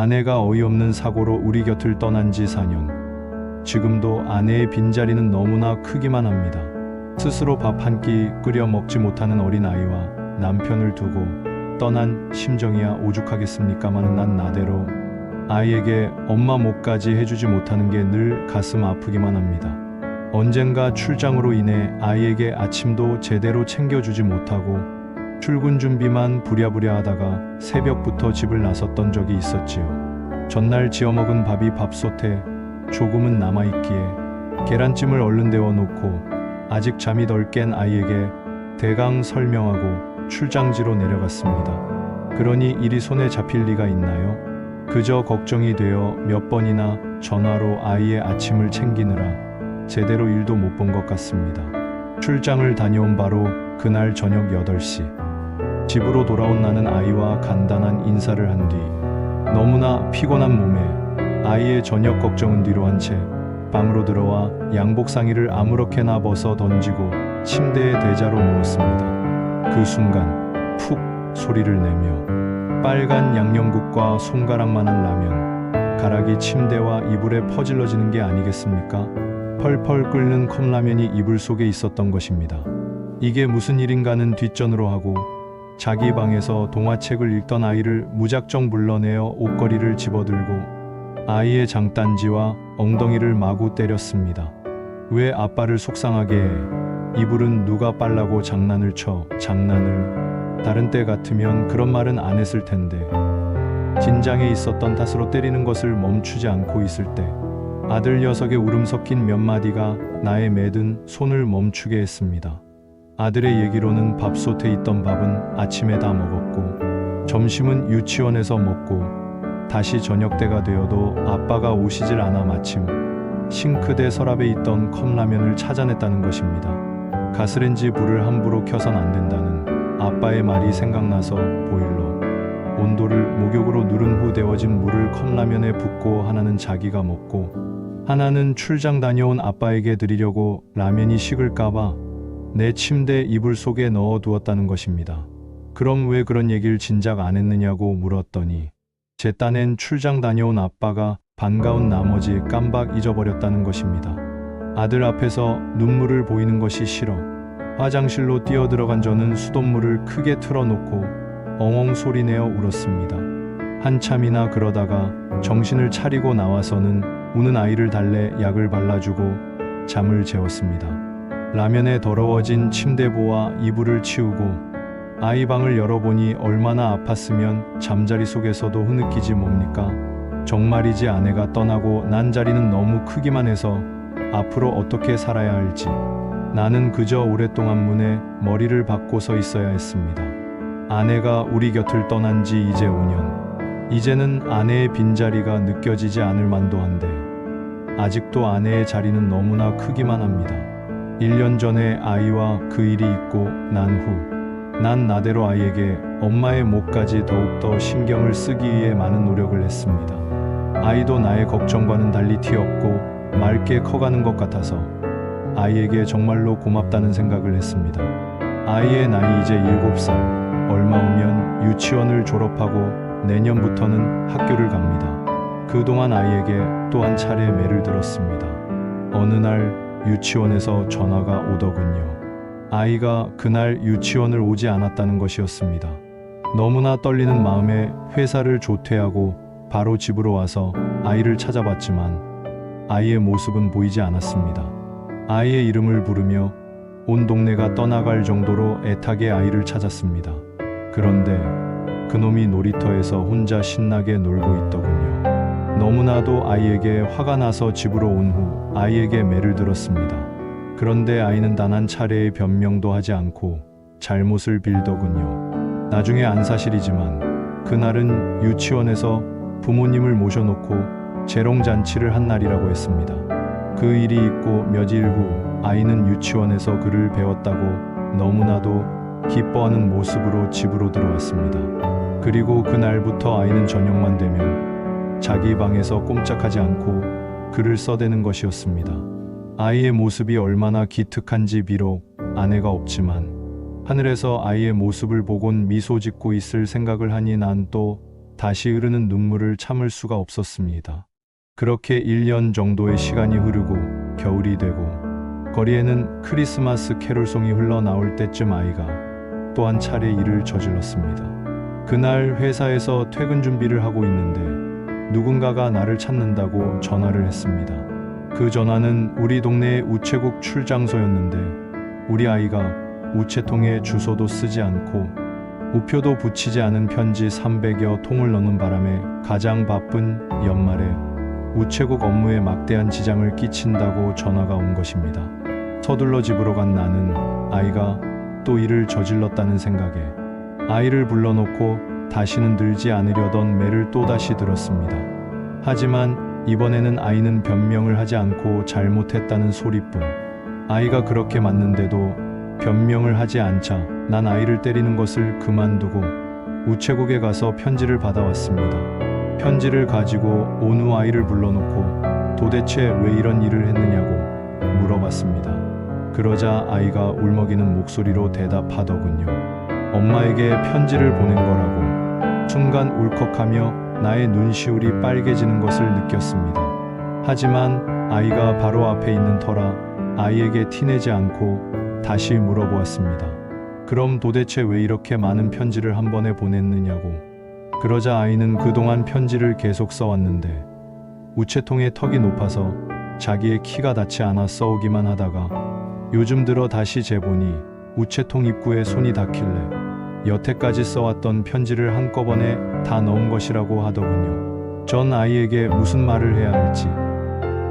아내가 어이없는 사고로 우리 곁을 떠난 지 4년. 지금도 아내의 빈자리는 너무나 크기만 합니다. 스스로 밥 한 끼 끓여 먹지 못하는 어린아이와 남편을 두고 떠난 심정이야 오죽하겠습니까마는 난 나대로 아이에게 엄마 목까지 해주지 못하는 게 늘 가슴 아프기만 합니다. 언젠가 출장으로 인해 아이에게 아침도 제대로 챙겨주지 못하고 출근 준비만 부랴부랴 하다가 새벽부터 집을 나섰던 적이 있었지요. 전날 지어먹은 밥이 밥솥에 조금은 남아있기에 계란찜을 얼른 데워놓고 아직 잠이 덜 깬 아이에게 대강 설명하고 출장지로 내려갔습니다. 그러니 일이 손에 잡힐 리가 있나요? 그저 걱정이 되어 몇 번이나 전화로 아이의 아침을 챙기느라 제대로 일도 못 본 것 같습니다. 출장을 다녀온 바로 그날 저녁 8시. 집으로 돌아온 나는 아이와 간단한 인사를 한 뒤 너무나 피곤한 몸에 아이의 저녁 걱정은 뒤로 한 채 방으로 들어와 양복 상의를 아무렇게나 벗어 던지고 침대에 대자로 누웠습니다. 그 순간 푹 소리를 내며 빨간 양념국과 손가락만한 라면, 가락이 침대와 이불에 퍼질러지는 게 아니겠습니까? 펄펄 끓는 컵라면이 이불 속에 있었던 것입니다. 이게 무슨 일인가는 뒷전으로 하고 자기 방에서 동화책을 읽던 아이를 무작정 불러내어 옷걸이를 집어들고 아이의 장단지와 엉덩이를 마구 때렸습니다. 왜 아빠를 속상하게 해? 이불은 누가 빨라고 장난을 쳐? 장난을. 다른 때 같으면 그런 말은 안 했을 텐데. 진장에 있었던 탓으로 때리는 것을 멈추지 않고 있을 때 아들 녀석의 울음 섞인 몇 마디가 나의 매든 손을 멈추게 했습니다. 아들의 얘기로는 밥솥에 있던 밥은 아침에 다 먹었고 점심은 유치원에서 먹고 다시 저녁 때가 되어도 아빠가 오시질 않아 마침 싱크대 서랍에 있던 컵라면을 찾아냈다는 것입니다. 가스렌지 불을 함부로 켜선 안 된다는 아빠의 말이 생각나서 보일러 온도를 목욕으로 누른 후 데워진 물을 컵라면에 붓고 하나는 자기가 먹고 하나는 출장 다녀온 아빠에게 드리려고 라면이 식을까봐 내 침대 이불 속에 넣어 두었다는 것입니다. 그럼 왜 그런 얘기를 진작 안 했느냐고 물었더니 제 딴엔 출장 다녀온 아빠가 반가운 나머지 깜박 잊어버렸다는 것입니다. 아들 앞에서 눈물을 보이는 것이 싫어 화장실로 뛰어들어간 저는 수돗물을 크게 틀어놓고 엉엉 소리내어 울었습니다. 한참이나 그러다가 정신을 차리고 나와서는 우는 아이를 달래 약을 발라주고 잠을 재웠습니다. 라면에 더러워진 침대보와 이불을 치우고 아이 방을 열어보니 얼마나 아팠으면 잠자리 속에서도 흐느끼지 뭡니까? 정말이지 아내가 떠나고 난 자리는 너무 크기만 해서 앞으로 어떻게 살아야 할지 나는 그저 오랫동안 문에 머리를 박고 서 있어야 했습니다. 아내가 우리 곁을 떠난 지 이제 5년. 이제는 아내의 빈자리가 느껴지지 않을 만도 한데 아직도 아내의 자리는 너무나 크기만 합니다. 1년 전에 아이와 그 일이 있고 난 후 난 나대로 아이에게 엄마의 몫까지 더욱더 신경을 쓰기 위해 많은 노력을 했습니다. 아이도 나의 걱정과는 달리 튀었고 맑게 커가는 것 같아서 아이에게 정말로 고맙다는 생각을 했습니다. 아이의 나이 이제 7살. 얼마 후면 유치원을 졸업하고 내년부터는 학교를 갑니다. 그동안 아이에게 또 한 차례 매를 들었습니다. 어느 날 유치원에서 전화가 오더군요. 아이가 그날 유치원을 오지 않았다는 것이었습니다. 너무나 떨리는 마음에 회사를 조퇴하고 바로 집으로 와서 아이를 찾아봤지만 아이의 모습은 보이지 않았습니다. 아이의 이름을 부르며 온 동네가 떠나갈 정도로 애타게 아이를 찾았습니다. 그런데 그놈이 놀이터에서 혼자 신나게 놀고 있더군요. 너무나도 아이에게 화가 나서 집으로 온 후 아이에게 매를 들었습니다. 그런데 아이는 단 한 차례의 변명도 하지 않고 잘못을 빌더군요. 나중에 안사실이지만 그날은 유치원에서 부모님을 모셔놓고 재롱잔치를 한 날이라고 했습니다. 그 일이 있고 며칠 후 아이는 유치원에서 글을 배웠다고 너무나도 기뻐하는 모습으로 집으로 들어왔습니다. 그리고 그날부터 아이는 저녁만 되면 자기 방에서 꼼짝하지 않고 글을 써대는 것이었습니다. 아이의 모습이 얼마나 기특한지 비록 아내가 없지만 하늘에서 아이의 모습을 보곤 미소 짓고 있을 생각을 하니 난 또 다시 흐르는 눈물을 참을 수가 없었습니다. 그렇게 1년 정도의 시간이 흐르고 겨울이 되고 거리에는 크리스마스 캐롤송이 흘러나올 때쯤 아이가 또 한 차례 일을 저질렀습니다. 그날 회사에서 퇴근 준비를 하고 있는데 누군가가 나를 찾는다고 전화를 했습니다. 그 전화는 우리 동네의 우체국 출장소였는데 우리 아이가 우체통에 주소도 쓰지 않고 우표도 붙이지 않은 편지 300여 통을 넣는 바람에 가장 바쁜 연말에 우체국 업무에 막대한 지장을 끼친다고 전화가 온 것입니다. 서둘러 집으로 간 나는 아이가 또 일을 저질렀다는 생각에 아이를 불러놓고 다시는 들지 않으려던 매를 또다시 들었습니다. 하지만 이번에는 아이는 변명을 하지 않고 잘못했다는 소리뿐. 아이가 그렇게 맞는데도 변명을 하지 않자 난 아이를 때리는 것을 그만두고 우체국에 가서 편지를 받아왔습니다. 편지를 가지고 온 후 아이를 불러놓고 도대체 왜 이런 일을 했느냐고 물어봤습니다. 그러자 아이가 울먹이는 목소리로 대답하더군요. 엄마에게 편지를 보낸 거라고. 순간 울컥하며 나의 눈시울이 빨개지는 것을 느꼈습니다. 하지만 아이가 바로 앞에 있는 터라 아이에게 티내지 않고 다시 물어보았습니다. 그럼 도대체 왜 이렇게 많은 편지를 한 번에 보냈느냐고. 그러자 아이는 그동안 편지를 계속 써왔는데 우체통의 턱이 높아서 자기의 키가 닿지 않아 써오기만 하다가 요즘 들어 다시 재보니 우체통 입구에 손이 닿길래 여태까지 써왔던 편지를 한꺼번에 다 넣은 것이라고 하더군요. 전 아이에게 무슨 말을 해야 할지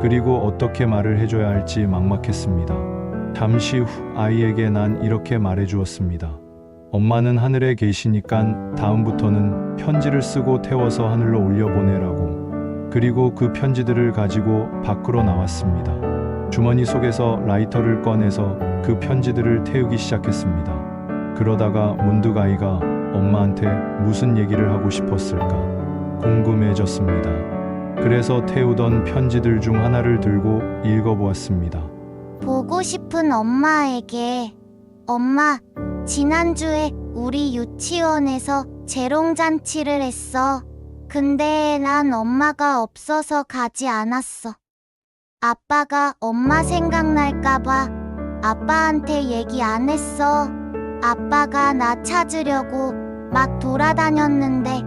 그리고 어떻게 말을 해줘야 할지 막막했습니다. 잠시 후 아이에게 난 이렇게 말해주었습니다. 엄마는 하늘에 계시니깐 다음부터는 편지를 쓰고 태워서 하늘로 올려보내라고. 그리고 그 편지들을 가지고 밖으로 나왔습니다. 주머니 속에서 라이터를 꺼내서 그 편지들을 태우기 시작했습니다. 그러다가 문득 아이가 엄마한테 무슨 얘기를 하고 싶었을까 궁금해졌습니다. 그래서 태우던 편지들 중 하나를 들고 읽어보았습니다. 보고 싶은 엄마에게. 엄마, 지난주에 우리 유치원에서 재롱잔치를 했어. 근데 난 엄마가 없어서 가지 않았어. 아빠가 엄마 생각날까봐 아빠한테 얘기 안 했어. 아빠가 나 찾으려고 막 돌아다녔는데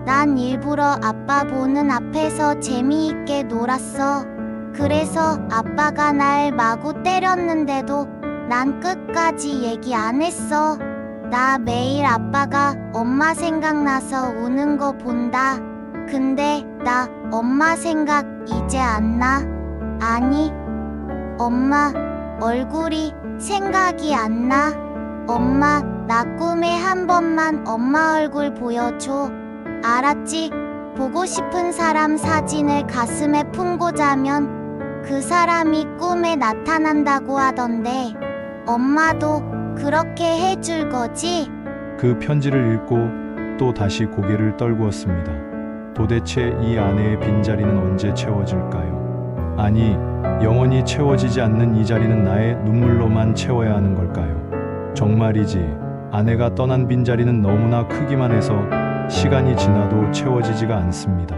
난 일부러 아빠 보는 앞에서 재미있게 놀았어. 그래서 아빠가 날 마구 때렸는데도 난 끝까지 얘기 안 했어. 나 매일 아빠가 엄마 생각나서 우는 거 본다. 근데 나 엄마 생각 이제 안 나. 아니, 엄마 얼굴이 생각이 안 나. 엄마, 나 꿈에 한 번만 엄마 얼굴 보여줘. 알았지? 보고 싶은 사람 사진을 가슴에 품고 자면 그 사람이 꿈에 나타난다고 하던데 엄마도 그렇게 해줄 거지? 그 편지를 읽고 또 다시 고개를 떨구었습니다. 도대체 이 아내의 빈자리는 언제 채워질까요? 아니, 영원히 채워지지 않는 이 자리는 나의 눈물로만 채워야 하는 걸까요? 정말이지, 아내가 떠난 빈자리는 너무나 크기만 해서 시간이 지나도 채워지지가 않습니다.